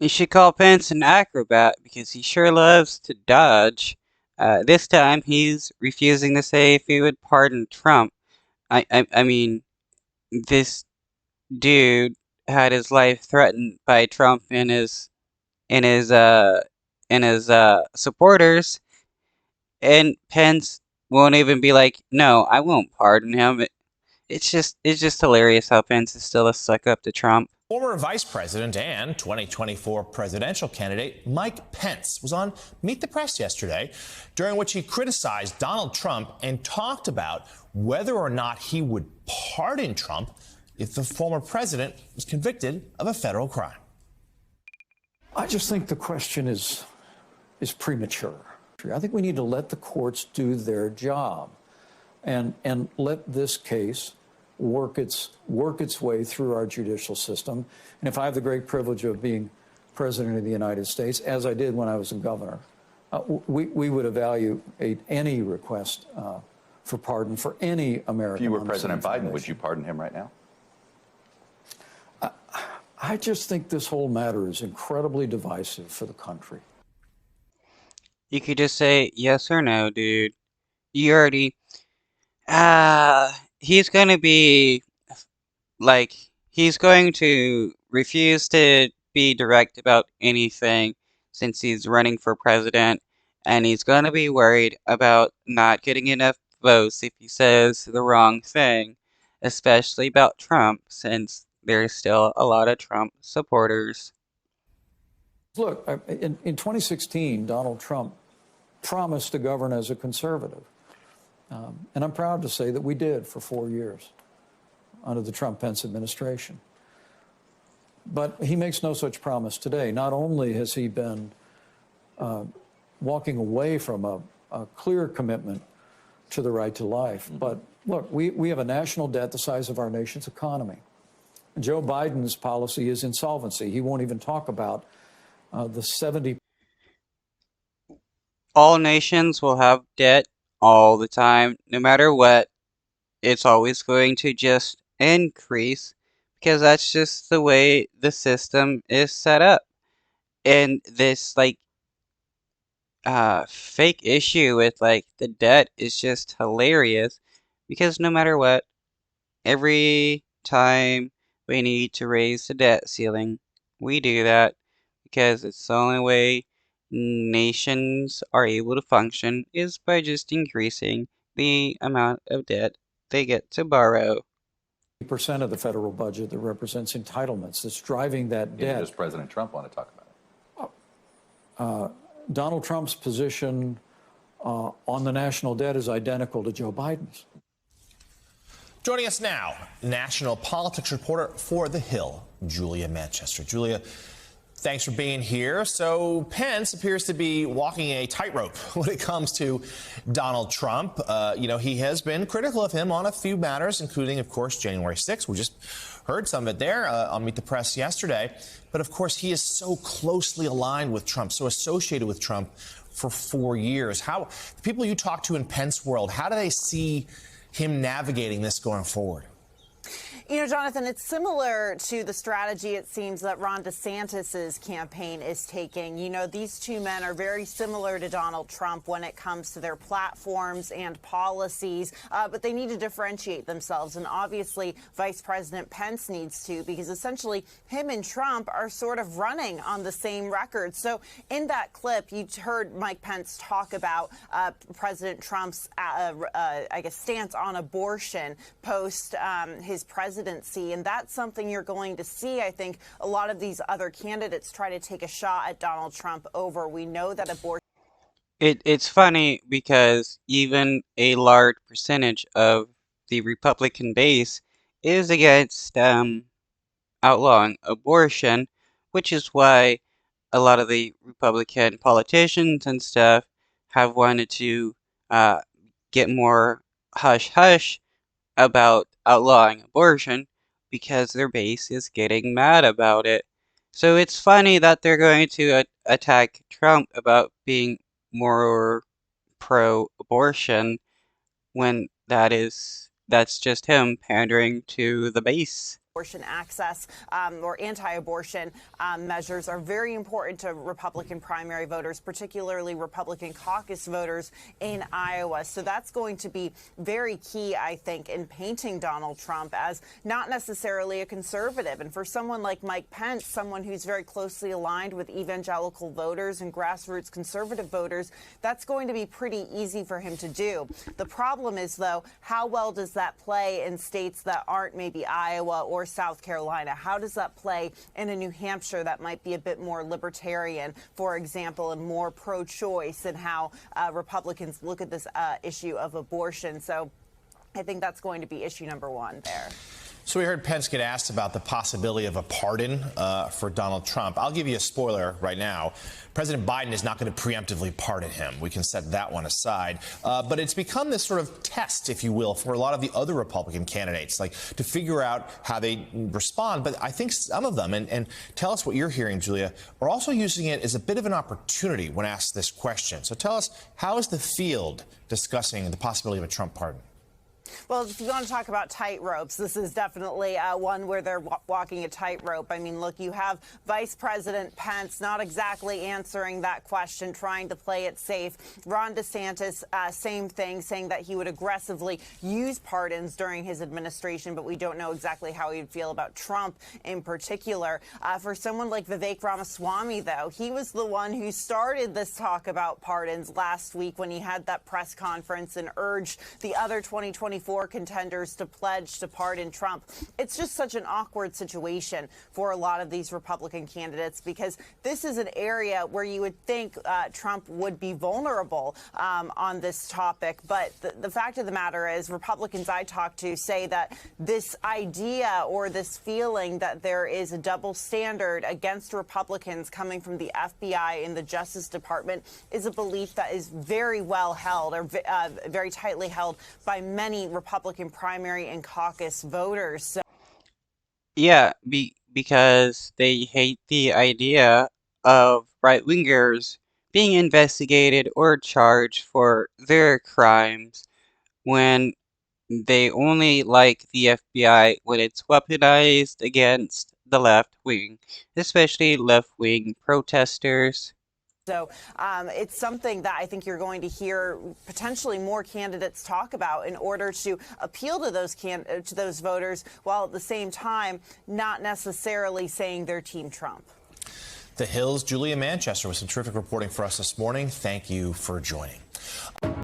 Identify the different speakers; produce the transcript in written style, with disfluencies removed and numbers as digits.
Speaker 1: You should call Pence an acrobat because he sure loves to dodge. This time he's refusing to say if he would pardon Trump. I mean, this dude had his life threatened by Trump and his supporters, and Pence won't even be like, no, I won't pardon him. It's just hilarious how Pence is still a suck up to Trump.
Speaker 2: Former Vice President and 2024 presidential candidate Mike Pence was on Meet the Press yesterday, during which he criticized Donald Trump and talked about whether or not he would pardon Trump if the former president was convicted of a federal crime.
Speaker 3: I just think the question is premature. I think we need to let the courts do their job and let this case work its way through our judicial system. And if I have the great privilege of being president of the United States, as I did when I was a governor, we would evaluate any request for pardon for any American.
Speaker 4: If you were President Biden, would you pardon him right now?
Speaker 3: I just think this whole matter is incredibly divisive for the country.
Speaker 1: You could just say yes or no, dude. You already. He's gonna be like, he's going to refuse to be direct about anything since he's running for president, and he's gonna be worried about not getting enough votes if he says the wrong thing, especially about Trump, since there's still a lot of Trump supporters.
Speaker 3: Look, in 2016, Donald Trump promised to govern as a conservative. And I'm proud to say that we did for 4 years under the Trump-Pence administration. But he makes no such promise today. Not only has he been walking away from a clear commitment to the right to life, but look, we have a national debt the size of our nation's economy. Joe Biden's policy is insolvency. He won't even talk about the 70.
Speaker 1: All nations will have debt all the time, no matter what. It's always going to just increase because that's just the way the system is set up. And this fake issue with the debt is just hilarious because no matter what, every time we need to raise the debt ceiling, we do that because it's the only way nations are able to function is by just increasing the amount of debt they get to borrow.
Speaker 3: Percent of the federal budget that represents entitlements that's driving that debt.
Speaker 4: Does President Trump want to talk about it?
Speaker 3: Donald Trump's position on the national debt is identical to Joe Biden's.
Speaker 2: Joining us now, national politics reporter for The Hill, Julia Manchester. Julia, thanks for being here. So Pence appears to be walking a tightrope when it comes to Donald Trump. He has been critical of him on a few matters, including, of course, January 6th. We just heard some of it there on Meet the Press yesterday. But, of course, he is so closely aligned with Trump, so associated with Trump for 4 years. How the people you talk to in Pence world, how do they see him navigating this going forward?
Speaker 5: You know, Jonathan, it's similar to the strategy, it seems, that Ron DeSantis's campaign is taking. You know, these two men are very similar to Donald Trump when it comes to their platforms and policies, but they need to differentiate themselves. And obviously, Vice President Pence needs to, because essentially him and Trump are sort of running on the same record. So in that clip, you heard Mike Pence talk about President Trump's, stance on abortion post his presidency. And that's something you're going to see. I think a lot of these other candidates try to take a shot at Donald Trump over. We know that abortion.
Speaker 1: It's funny because even a large percentage of the Republican base is against outlawing abortion, which is why a lot of the Republican politicians and stuff have wanted to get more hush-hush about outlawing abortion because their base is getting mad about it. So it's funny that they're going to attack Trump about being more pro-abortion when that's just him pandering to the base.
Speaker 5: abortion access or anti-abortion measures are very important to Republican primary voters, particularly Republican caucus voters in Iowa. So that's going to be very key, I think, in painting Donald Trump as not necessarily a conservative. And for someone like Mike Pence, someone who's very closely aligned with evangelical voters and grassroots conservative voters, that's going to be pretty easy for him to do. The problem is, though, how well does that play in states that aren't maybe Iowa or South Carolina? How does that play in a New Hampshire that might be a bit more libertarian, for example, and more pro-choice, and how Republicans look at this issue of abortion? So I think that's going to be issue number one there.
Speaker 2: So we heard Pence get asked about the possibility of a pardon for Donald Trump. I'll give you a spoiler right now. President Biden is not going to preemptively pardon him. We can set that one aside. But it's become this sort of test, if you will, for a lot of the other Republican candidates, like to figure out how they respond. But I think some of them, and tell us what you're hearing, Julia, are also using it as a bit of an opportunity when asked this question. So tell us, how is the field discussing the possibility of a Trump pardon?
Speaker 5: Well, if you want to talk about tightropes, this is definitely one where they're walking a tightrope. I mean, look, you have Vice President Pence not exactly answering that question, trying to play it safe. Ron DeSantis, same thing, saying that he would aggressively use pardons during his administration, but we don't know exactly how he'd feel about Trump in particular. For someone like Vivek Ramaswamy, though, he was the one who started this talk about pardons last week when he had that press conference and urged the other 2024 contenders to pledge to pardon Trump. It's just such an awkward situation for a lot of these Republican candidates, because this is an area where you would think Trump would be vulnerable on this topic. But the fact of the matter is, Republicans I talk to say that this idea or this feeling that there is a double standard against Republicans coming from the FBI and the Justice Department is a belief that is very well held, or very tightly held by many Republican primary and caucus voters. So
Speaker 1: Yeah, because they hate the idea of right-wingers being investigated or charged for their crimes, when they only like the FBI when it's weaponized against the left wing, especially left-wing protesters.
Speaker 5: So it's something that I think you're going to hear potentially more candidates talk about in order to appeal to those voters, while at the same time not necessarily saying they're Team Trump.
Speaker 2: The Hill's Julia Manchester with some terrific reporting for us this morning. Thank you for joining.